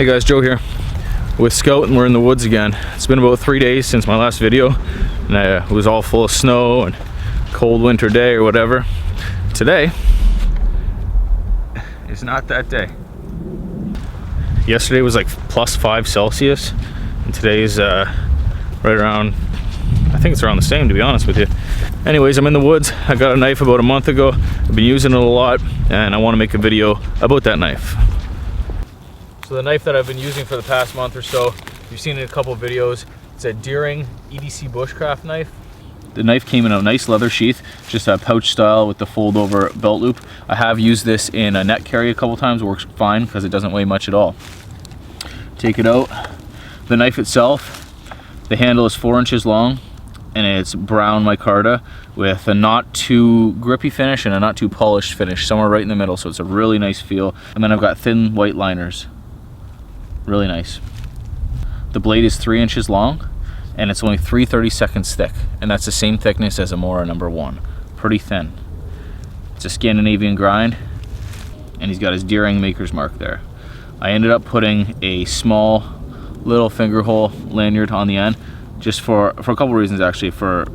Hey guys, Joe here with Scout, and we're in the woods again. It's been about 3 days since my last video, and it was all full of snow and cold winter day or whatever. Today is not that day. Yesterday was like +5 Celsius, and today's right around, I think it's around the same, to be honest with you. Anyways, I'm in the woods. I got a knife about a month ago. I've been using it a lot, and I want to make a video about that knife. So the knife that I've been using for the past month or so, you've seen it in a couple of videos. It's a Deering EDC Bushcraft knife. The knife came in a nice leather sheath, just a pouch style with the fold over belt loop. I have used this in a net carry a couple times, works fine because it doesn't weigh much at all. Take it out. The knife itself, the handle is 4 inches long, and it's brown micarta with a not too grippy finish and a not too polished finish, somewhere right in the middle, so it's a really nice feel. And then I've got thin white liners. Really nice. The blade is 3 inches long, and it's only 3/32 thick, and that's the same thickness as a Mora #1. Pretty thin. It's a Scandinavian grind, and he's got his Deering maker's mark there. I ended up putting a small little finger hole lanyard on the end, just for a couple reasons actually. For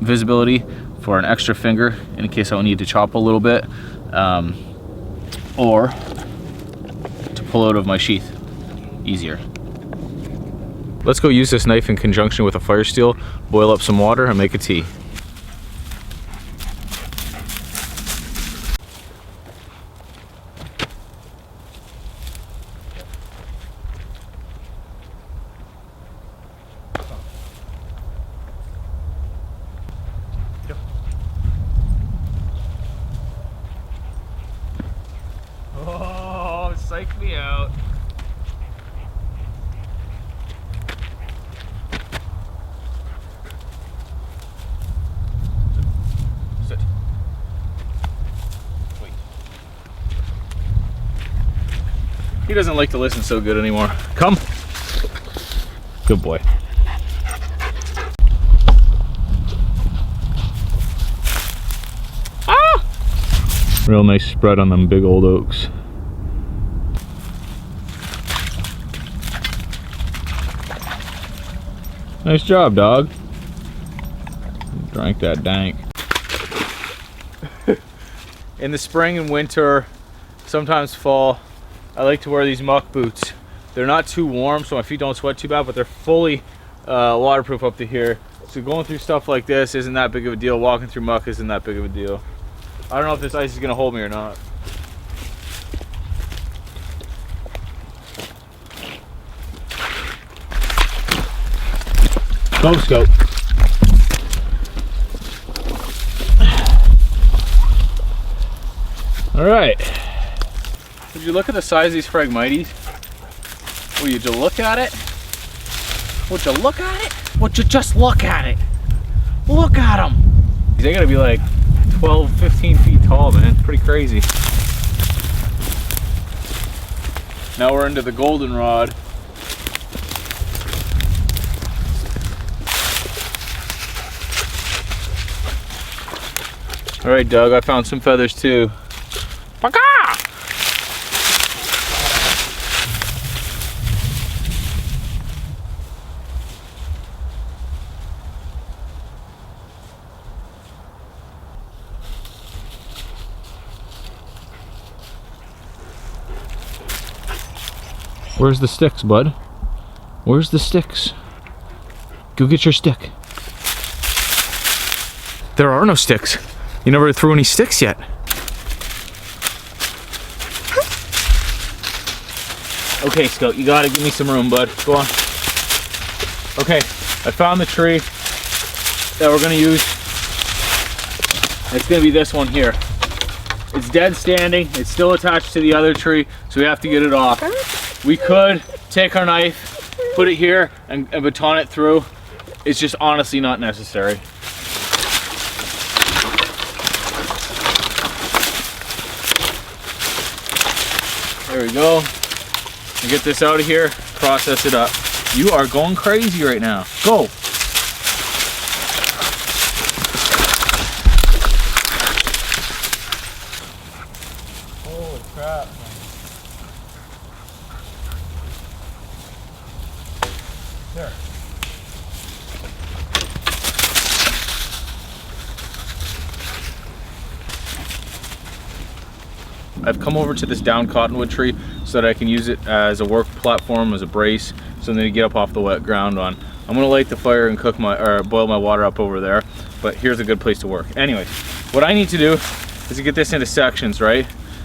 visibility, for an extra finger in case I need to chop a little bit, or to pull out of my sheath easier. Let's go use this knife in conjunction with a fire steel, boil up some water, and make a tea. Oh, psych me out. Sit. Wait. He doesn't like to listen so good anymore. Come. Good boy. Ah! Real nice spread on them big old oaks. Nice job, dog. Drank that dank. In the spring and winter, sometimes fall, I like to wear these muck boots. They're not too warm, so my feet don't sweat too bad, but they're fully waterproof up to here. So going through stuff like this isn't that big of a deal. Walking through muck isn't that big of a deal. I don't know if this ice is gonna hold me or not. Go, Scout. All right. Did you look at the size of these Phragmites? Will you just look at it? Would you look at it? Would you just look at it? Look at them. They gotta be like 12, 15 feet tall, man. Pretty crazy. Now we're into the goldenrod. All right, Doug, I found some feathers too. Paka! Where's the sticks, bud? Where's the sticks? Go get your stick. There are no sticks. You never threw any sticks yet. Okay, Scout, you gotta give me some room, bud. Go on. Okay, I found the tree that we're gonna use. It's gonna be this one here. It's dead standing. It's still attached to the other tree, so we have to get it off. We could take our knife, put it here, and baton it through. It's just honestly not necessary. There we go. And get this out of here, process it up. You are going crazy right now. Go. Holy crap. There. I've come over to this down cottonwood tree so that I can use it as a work platform, as a brace, something to get up off the wet ground on. I'm gonna light the fire and cook my, or boil my water up over there, but here's a good place to work. Anyway, what I need to do is to get this into sections, right?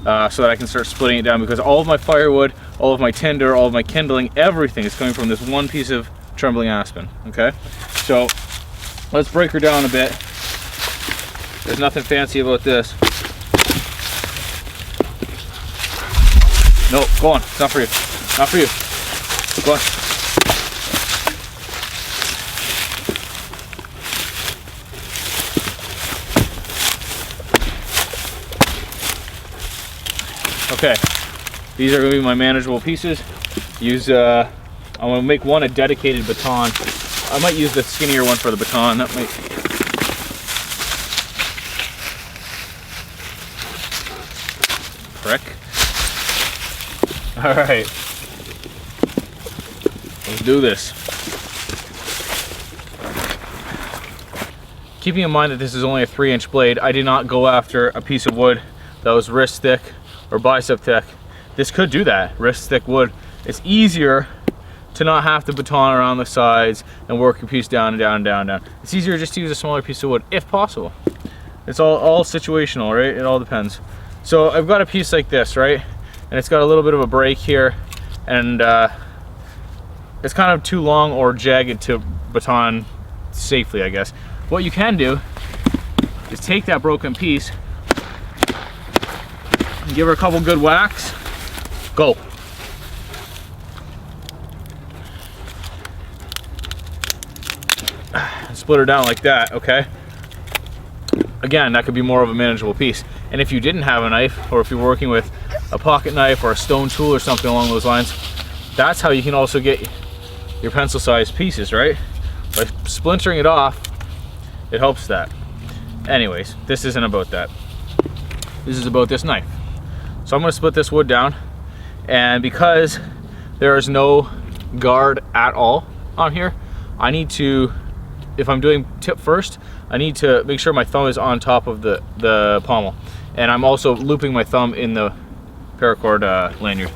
So that I can start splitting it down, because all of my firewood, all of my tinder, all of my kindling, everything is coming from this one piece of trembling aspen, okay? So let's break her down a bit. There's nothing fancy about this. No, go on, it's not for you, not for you. Go on. Okay, these are going to be my manageable pieces. I'm going to make one a dedicated baton. I might use the skinnier one for the baton. That might. Prick. All right, let's do this. Keeping in mind that this is only a 3-inch blade, I did not go after a piece of wood that was wrist thick or bicep thick. This could do that, wrist thick wood. It's easier to not have to baton around the sides and work your piece down and down and down and down. It's easier just to use a smaller piece of wood if possible. It's all situational, right? It all depends. So I've got a piece like this, right? And it's got a little bit of a break here, and it's kind of too long or jagged to baton safely, I guess. What you can do is take that broken piece and give her a couple good whacks. Go. Split her down like that, okay? Again, that could be more of a manageable piece. And if you didn't have a knife, or if you're working with a pocket knife or a stone tool or something along those lines, that's how you can also get your pencil-sized pieces, right? By splintering it off, it helps that. Anyways, this isn't about that. This is about this knife. So I'm going to split this wood down, and because there is no guard at all on here, I need to, if I'm doing tip first, I need to make sure my thumb is on top of the pommel, and I'm also looping my thumb in the paracord lanyard.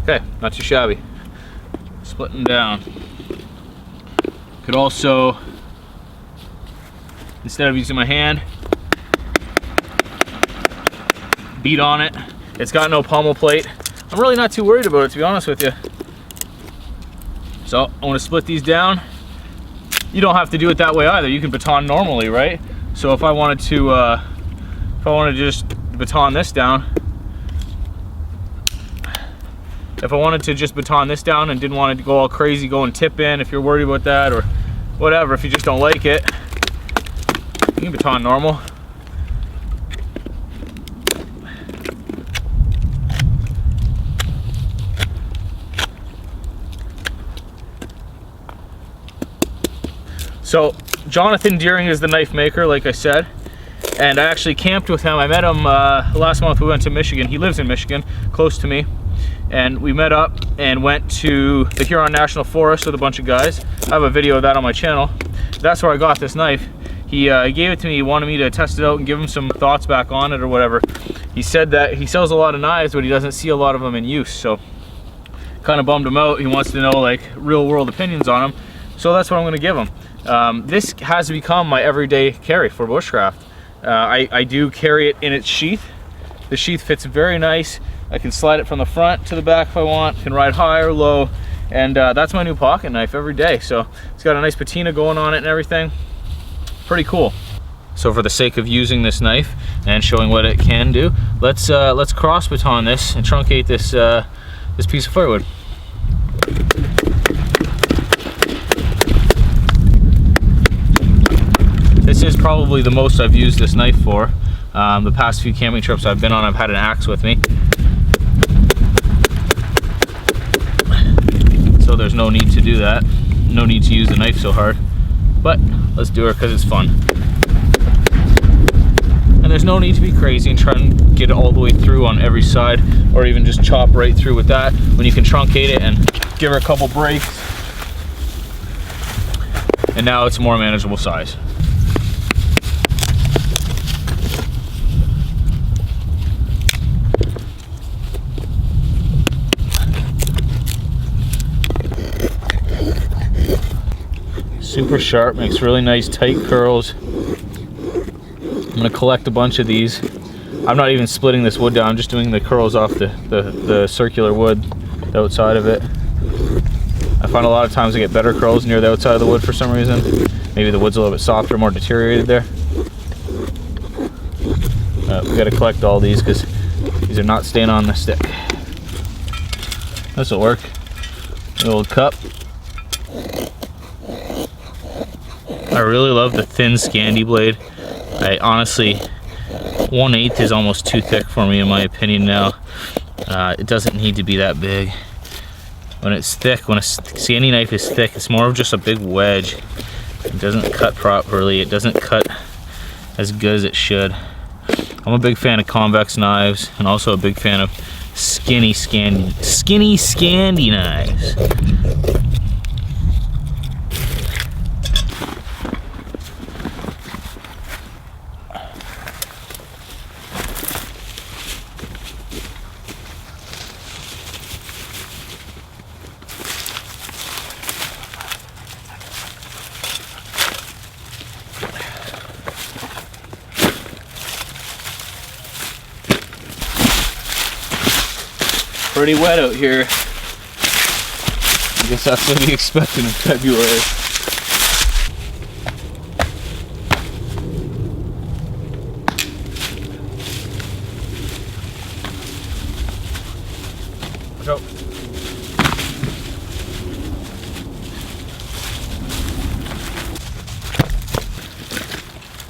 Okay, not too shabby. Splitting down. Could also, instead of using my hand, beat on it. It's got no pommel plate. I'm really not too worried about it, to be honest with you. So I want to split these down. You don't have to do it that way either. You can baton normally, right? So if I wanted to just baton this down, if I wanted to just baton this down and didn't want it to go all crazy, go and tip in, if you're worried about that or whatever, if you just don't like it, you can baton normal. So Jonathan Deering is the knife maker, like I said, and I actually camped with him. I met him last month. We went to Michigan. He lives in Michigan, close to me. And we met up and went to the Huron National Forest with a bunch of guys. I have a video of that on my channel. That's where I got this knife. He gave it to me. He wanted me to test it out and give him some thoughts back on it or whatever. He said that he sells a lot of knives, but he doesn't see a lot of them in use. So kind of bummed him out. He wants to know like real world opinions on them. So that's what I'm gonna give him. This has become my everyday carry for bushcraft. I do carry it in its sheath. The sheath fits very nice. I can slide it from the front to the back if I want, can ride high or low, and that's my new pocket knife every day. So it's got a nice patina going on it and everything. Pretty cool. So for the sake of using this knife and showing what it can do, let's cross baton this and truncate this this piece of firewood. This is probably the most I've used this knife for. The past few camping trips I've been on, I've had an axe with me. So there's no need to do that. No need to use the knife so hard. But let's do it because it's fun. And there's no need to be crazy and try and get it all the way through on every side, or even just chop right through with that, when you can truncate it and give her a couple breaks. And now it's a more manageable size. Super sharp, makes really nice tight curls. I'm gonna collect a bunch of these. I'm not even splitting this wood down, I'm just doing the curls off the circular wood, the outside of it. I find a lot of times I get better curls near the outside of the wood for some reason. Maybe the wood's a little bit softer, more deteriorated there. We gotta collect all these because these are not staying on the stick. This'll work. The old cup. I really love the thin Scandi blade. I honestly, 1/8 is almost too thick for me in my opinion now. It doesn't need to be that big. When it's thick, when a Scandi knife is thick, it's more of just a big wedge. It doesn't cut properly, it doesn't cut as good as it should. I'm a big fan of convex knives, and also a big fan of skinny Scandi knives. Pretty wet out here. I guess that's what we expected in February. Watch out.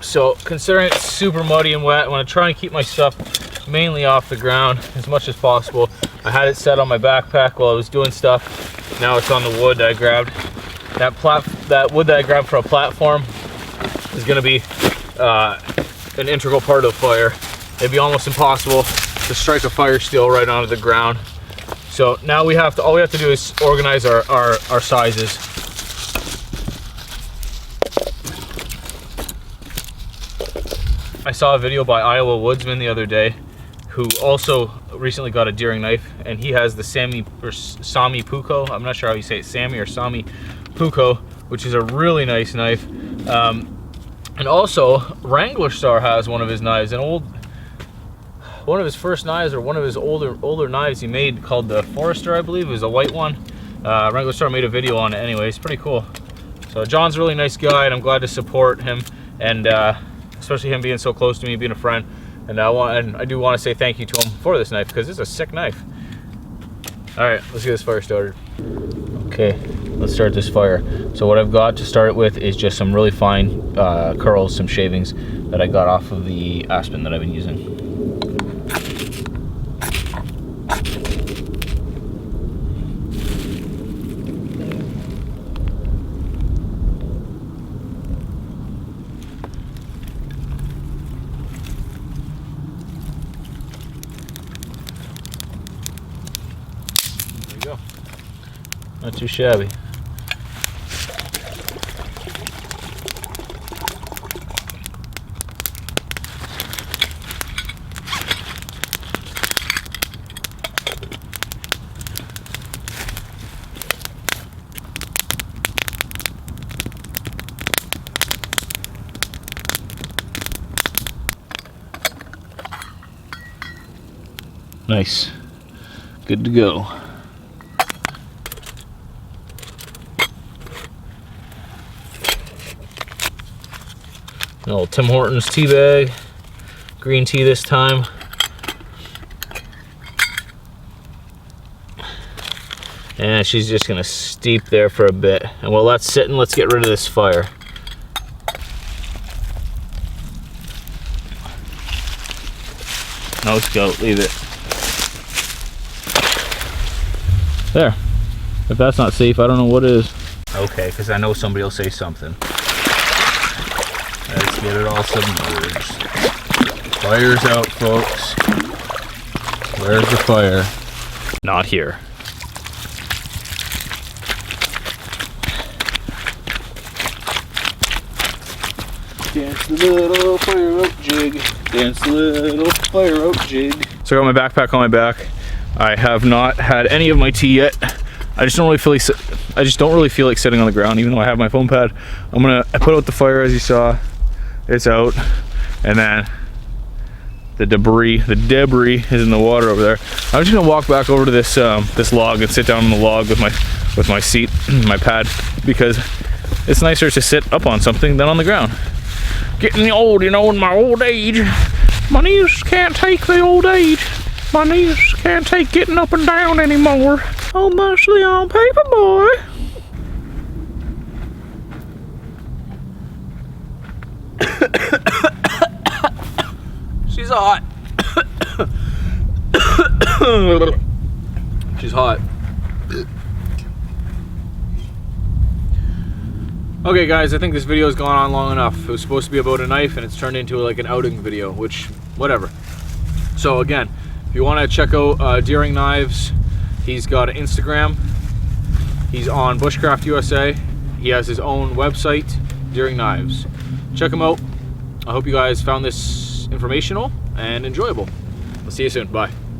So, considering it's super muddy and wet, I want to try and keep my stuff mainly off the ground as much as possible. I had it set on my backpack while I was doing stuff. Now it's on the wood that I grabbed. That wood that I grabbed for a platform is going to be an integral part of the fire. It'd be almost impossible to strike a fire steel right onto the ground. So now all we have to do is organize our sizes. I saw a video by Iowa Woodsman the other day, who also recently got a Deering knife, and he has the Sami Puko. I'm not sure how you say it, Sami or Sami Puko, which is a really nice knife. And also Wrangler Star has one of his knives, one of his first knives, or one of his older knives he made, called the Forester, I believe. It was a white one. Wrangler Star made a video on it anyway. It's pretty cool. So John's a really nice guy, and I'm glad to support him, and especially him being so close to me, being a friend. And I do want to say thank you to him for this knife, because it's a sick knife. All right, let's get this fire started. Okay, let's start this fire. So what I've got to start it with is just some really fine curls, some shavings that I got off of the aspen that I've been using. Go. Not too shabby. Nice. Good to go. An old Tim Hortons tea bag, green tea this time. And she's just gonna steep there for a bit. And while that's sitting, let's get rid of this fire. No scout, leave it. There. If that's not safe, I don't know what is. Okay, because I know somebody will say something. Let's get it all submerged. Fire's out, folks. Where's the fire? Not here. Dance the little fire out jig. Dance the little fire out jig. So I got my backpack on my back. I have not had any of my tea yet. I just don't really feel like sitting on the ground, even though I have my foam pad. I put out the fire, as you saw. It's out, and then the debris is in the water over there. I'm just gonna walk back over to this this log and sit down on the log with my seat, my pad, because it's nicer to sit up on something than on the ground. Getting old, you know, in my old age, my knees can't take the old age. My knees can't take getting up and down anymore. Oh, mostly on paper, boy. She's hot. She's hot. Okay guys, I think this video has gone on long enough. It was supposed to be about a knife and it's turned into like an outing video, which, whatever. So again, if you want to check out Deering Knives, he's got an Instagram. He's on Bushcraft USA. He has his own website, Deering Knives. Check him out. I hope you guys found this informational and enjoyable. I'll see you soon. Bye.